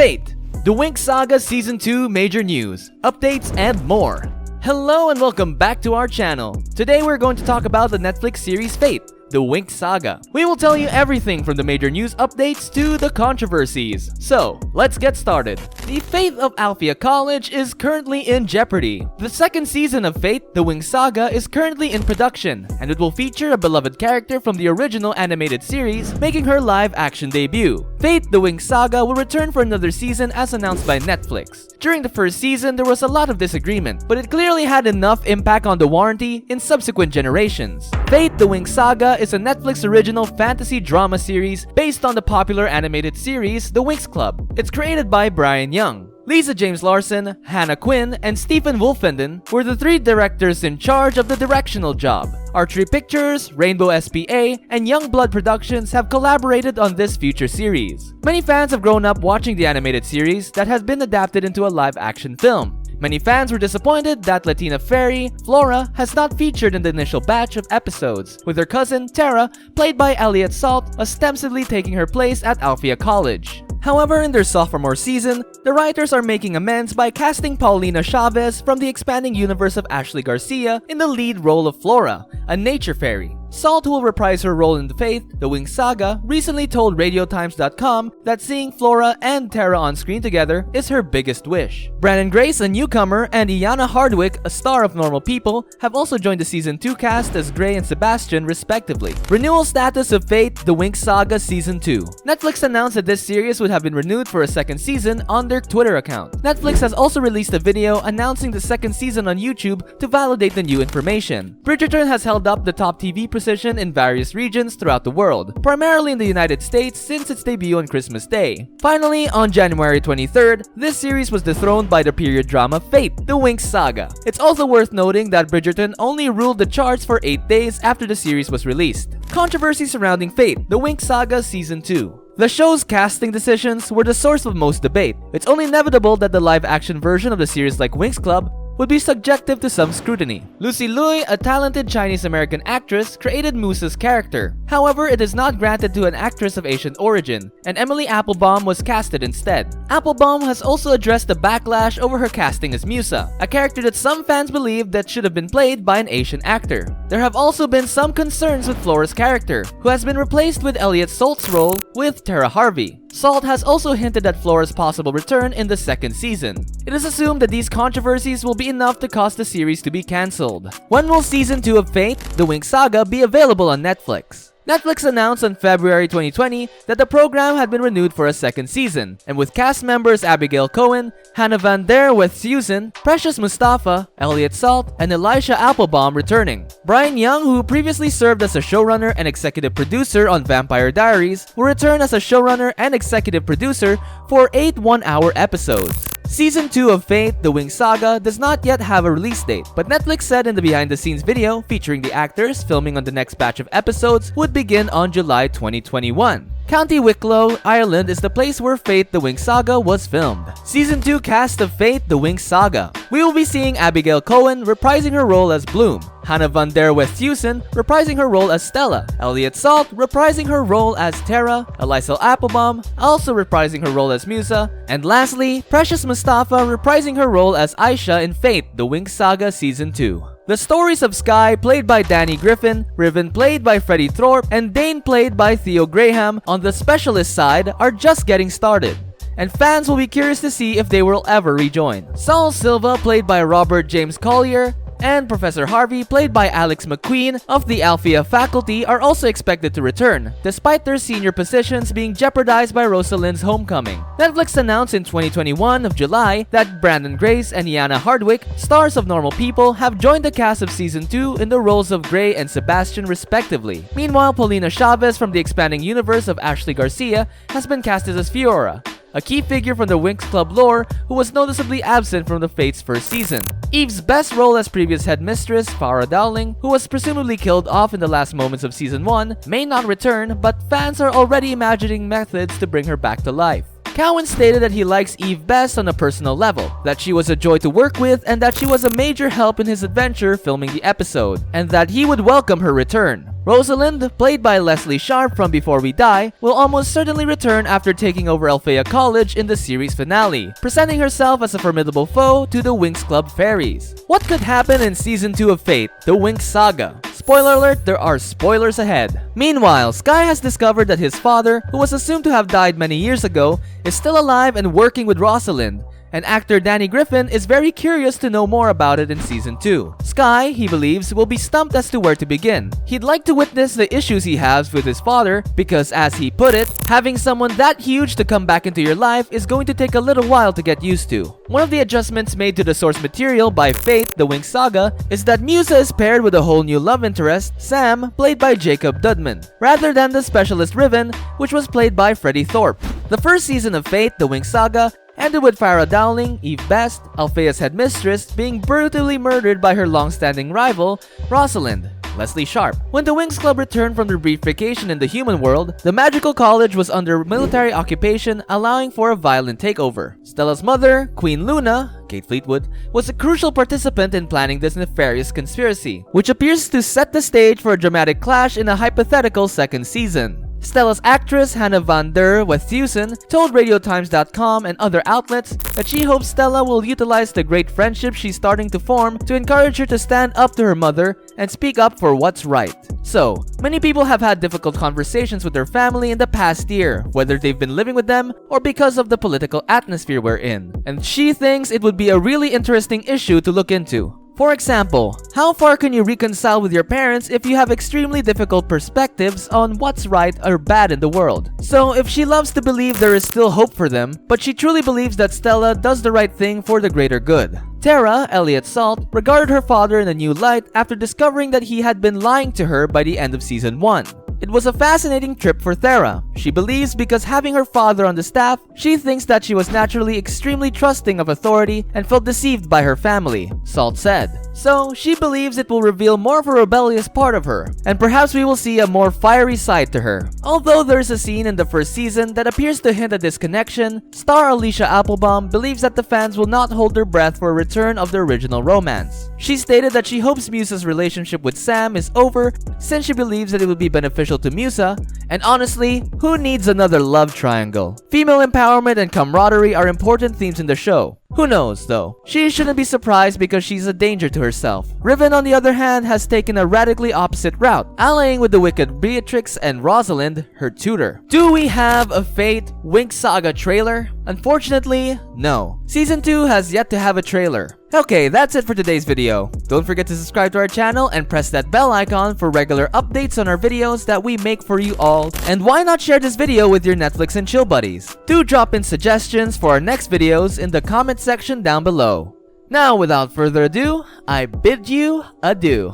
Fate, the Winx Saga Season 2 major news, updates, and more. Hello and welcome back to our channel. Today we're going to talk about the Netflix series Fate, the Winx Saga. We will tell you everything from the major news updates to the controversies. So, let's get started. The fate of Alphea College is currently in jeopardy. The second season of Fate, the Winx Saga, is currently in production, and it will feature a beloved character from the original animated series, making her live-action debut. Fate, the Winx Saga, will return for another season as announced by Netflix. During the first season, there was a lot of disagreement, but it clearly had enough impact on the warranty in subsequent generations. Fate, the Winx Saga is a Netflix original fantasy drama series based on the popular animated series The Winx Club. It's created by Brian Young. Lisa James Larson, Hannah Quinn, and Stephen Wolfenden were the three directors in charge of the directional job. Archery Pictures, Rainbow SPA, and Youngblood Productions have collaborated on this future series. Many fans have grown up watching the animated series that has been adapted into a live-action film. Many fans were disappointed that Latina fairy, Flora, has not featured in the initial batch of episodes, with her cousin, Tara, played by Elliot Salt, ostensibly taking her place at Alphea College. However, in their sophomore season, the writers are making amends by casting Paulina Chavez from the expanding universe of Ashley Garcia in the lead role of Flora, a nature fairy. Salt, who will reprise her role in the Fate, the Winx Saga, recently told RadioTimes.com that seeing Flora and Tara on screen together is her biggest wish. Brandon Grace, a newcomer, and Iana Hardwick, a star of Normal People, have also joined the Season 2 cast as Gray and Sebastian, respectively. Renewal status of Fate, the Winx Saga Season 2. Netflix announced that this series would have been renewed for a second season on their Twitter account. Netflix has also released a video announcing the second season on YouTube to validate the new information. Bridgerton has held up the top TV position in various regions throughout the world, primarily in the United States since its debut on Christmas Day. Finally, on January 23rd, this series was dethroned by the period drama Fate, the Winx Saga. It's also worth noting that Bridgerton only ruled the charts for 8 days after the series was released. Controversy surrounding Fate, the Winx Saga Season 2. The show's casting decisions were the source of most debate. It's only inevitable that the live-action version of the series like Winx Club would be subjective to some scrutiny. Lucy Liu, a talented Chinese-American actress, created Moose's character. However, it is not granted to an actress of Asian origin, and Emily Applebaum was casted instead. Applebaum has also addressed the backlash over her casting as Musa, a character that some fans believe that should have been played by an Asian actor. There have also been some concerns with Flora's character, who has been replaced with Elliot Salt's role with Tara Harvey. Salt has also hinted at Flora's possible return in the second season. It is assumed that these controversies will be enough to cause the series to be cancelled. When will Season 2 of Fate, the Winx Saga, be available on Netflix? Netflix announced on February 2020 that the program had been renewed for a second season, and with cast members Abigail Cohen, Hannah Van Der Westhuizen, Precious Mustafa, Elliot Salt, and Elisha Applebaum returning. Brian Young, who previously served as a showrunner and executive producer on Vampire Diaries, will return as a showrunner and executive producer for 8 one-hour episodes. Season 2 of Fate, the Winx Saga, does not yet have a release date, but Netflix said in the behind-the-scenes video featuring the actors filming on the next batch of episodes would begin on July 2021. County Wicklow, Ireland is the place where Fate, the Winx Saga was filmed. Season 2 cast of Fate, the Winx Saga. We will be seeing Abigail Cohen reprising her role as Bloom, Hannah Van Der Westhuizen reprising her role as Stella, Elliot Salt reprising her role as Tara, Elisa Applebaum also reprising her role as Musa, and lastly, Precious Mustafa reprising her role as Aisha in Fate, the Winx Saga Season 2. The stories of Sky, played by Danny Griffin, Riven, played by Freddie Thorpe, and Dane, played by Theo Graham, on the specialist side, are just getting started, and fans will be curious to see if they will ever rejoin. Saul Silva, played by Robert James Collier, and Professor Harvey, played by Alex McQueen of the Alphea faculty, are also expected to return, despite their senior positions being jeopardized by Rosalind's homecoming. Netflix announced in 2021 of July that Brandon Grace and Iana Hardwick, stars of Normal People, have joined the cast of Season 2 in the roles of Gray and Sebastian respectively. Meanwhile, Paulina Chavez from the expanding universe of Ashley Garcia has been casted as Fiora, a key figure from the Winx Club lore who was noticeably absent from the Fate's first season. Eve's best role as previous headmistress, Farah Dowling, who was presumably killed off in the last moments of Season 1, may not return, but fans are already imagining methods to bring her back to life. Cowan stated that he likes Eve best on a personal level, that she was a joy to work with, and that she was a major help in his adventure filming the episode, and that he would welcome her return. Rosalind, played by Leslie Sharp from Before We Die, will almost certainly return after taking over Althea College in the series finale, presenting herself as a formidable foe to the Winx Club fairies. What could happen in Season 2 of Fate, the Winx Saga? Spoiler alert, there are spoilers ahead. Meanwhile, Sky has discovered that his father, who was assumed to have died many years ago, is still alive and working with Rosalind, and actor Danny Griffin is very curious to know more about it in Season 2. Sky, he believes, will be stumped as to where to begin. He'd like to witness the issues he has with his father because, as he put it, having someone that huge to come back into your life is going to take a little while to get used to. One of the adjustments made to the source material by Fate, the Winx Saga, is that Musa is paired with a whole new love interest, Sam, played by Jacob Dudman, rather than the specialist Riven, which was played by Freddie Thorpe. The first season of Fate, the Winx Saga, ended with Farrah Dowling, Eve Best, Althea's headmistress, being brutally murdered by her long-standing rival, Rosalind, Leslie Sharp. When the Winx Club returned from their brief vacation in the human world, the magical college was under military occupation, allowing for a violent takeover. Stella's mother, Queen Luna, Kate Fleetwood, was a crucial participant in planning this nefarious conspiracy, which appears to set the stage for a dramatic clash in a hypothetical second season. Stella's actress Hannah van der Westhuizen told RadioTimes.com and other outlets that she hopes Stella will utilize the great friendship she's starting to form to encourage her to stand up to her mother and speak up for what's right. So, many people have had difficult conversations with their family in the past year, whether they've been living with them or because of the political atmosphere we're in, and she thinks it would be a really interesting issue to look into. For example, how far can you reconcile with your parents if you have extremely difficult perspectives on what's right or bad in the world? So if she loves to believe there is still hope for them, but she truly believes that Stella does the right thing for the greater good. Tara, Elliot Salt, regarded her father in a new light after discovering that he had been lying to her by the end of Season 1. It was a fascinating trip for Tara. She believes because having her father on the staff, she thinks that she was naturally extremely trusting of authority and felt deceived by her family, Salt said. So, she believes it will reveal more of a rebellious part of her, and perhaps we will see a more fiery side to her. Although there's a scene in the first season that appears to hint at this connection, star Alicia Applebaum believes that the fans will not hold their breath for a return of the original romance. She stated that she hopes Musa's relationship with Sam is over since she believes that it would be beneficial to Musa, and honestly, who needs another love triangle? Female empowerment and camaraderie are important themes in the show. Who knows, though? She shouldn't be surprised because she's a danger to herself. Riven, on the other hand, has taken a radically opposite route, allying with the wicked Beatrix and Rosalind, her tutor. Do we have a Fate Winx Saga trailer? Unfortunately, no. Season 2 has yet to have a trailer. Okay, that's it for today's video. Don't forget to subscribe to our channel and press that bell icon for regular updates on our videos that we make for you all. And why not share this video with your Netflix and chill buddies? Do drop in suggestions for our next videos in the comment section down below. Now, without further ado, I bid you adieu.